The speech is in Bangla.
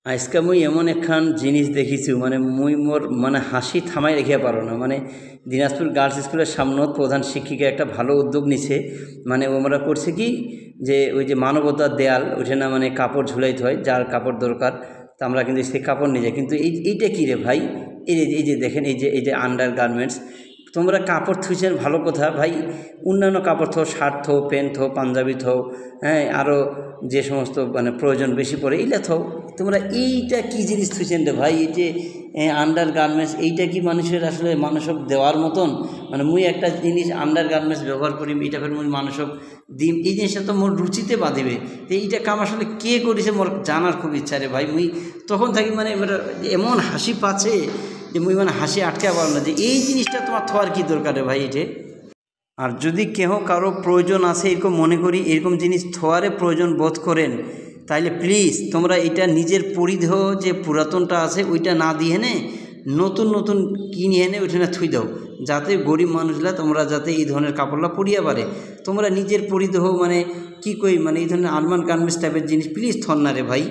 আজকে মুই এমন একখান জিনিস দেখিছি মানে মুই মোর মানে হাসি থামাই রেখে পারো না। মানে দিনাজপুর গার্লস স্কুলের সামনত প্রধান শিক্ষিকা একটা ভালো উদ্যোগ নিছে। মানে ওরা করছে কি যে ওই যে মানবতার দেয়াল ওঠে না, মানে কাপড় ঝুলাইতে হয়, যার কাপড় দরকার তা আমরা কিন্তু সেই কাপড় নিয়ে যাই। কিন্তু এইটা কী রে ভাই, এই যে দেখেন, এই যে আন্ডার গার্মেন্টস, তোমরা কাপড় থুইছেন ভালো কথা ভাই, অন্যান্য কাপড় থো, শার্ট থো, প্যান্ট থো, পাঞ্জাবি থো, হ্যাঁ, আরও যে সমস্ত মানে প্রয়োজন বেশি পড়ে এইটা থো। তোমরা এইটা কী জিনিস থুইছেন রে ভাই, এই যে আন্ডার গার্মেন্টস, এইটা কি মানুষের আসলে মানুষক দেওয়ার মতন? মানে মুই একটা জিনিস আন্ডার গার্মেন্টস ব্যবহার করি, এটা ফের মুই মানুষক দিম, এই জিনিসটা তো মোর রুচিতে বাঁধিবে। তো এইটা কাম আসলে কে করেছে মোর জানার খুব ইচ্ছা রে ভাই। মুই তখন থাকি মানে এমন হাসি পাচ্ছে যে মুই মানে হাসি আটকে পারো না, যে এই জিনিসটা তোমার থোয়ার কী দরকার রে ভাই এটে। আর যদি কেহ কারো প্রয়োজন আছে এরকম মনে করি, এরকম জিনিস থোয়ারে প্রয়োজন বোধ করেন, তাইলে প্লিজ তোমরা এটা নিজের পরিধেয় যে পুরাতনটা আছে ওইটা না দিয়ে নে নতুন নতুন কিনে এনে ওইখানে থুই দাও, যাতে গরিব মানুষরা তোমরা যাতে এই ধরনের কাপড়লা পরিয়া পারে। তোমরা নিজের পরিধেয় মানে কি কই মানে এই ধরনের আরবান গার্মেন্টস টাইপের জিনিস প্লিজ থন না রে ভাই।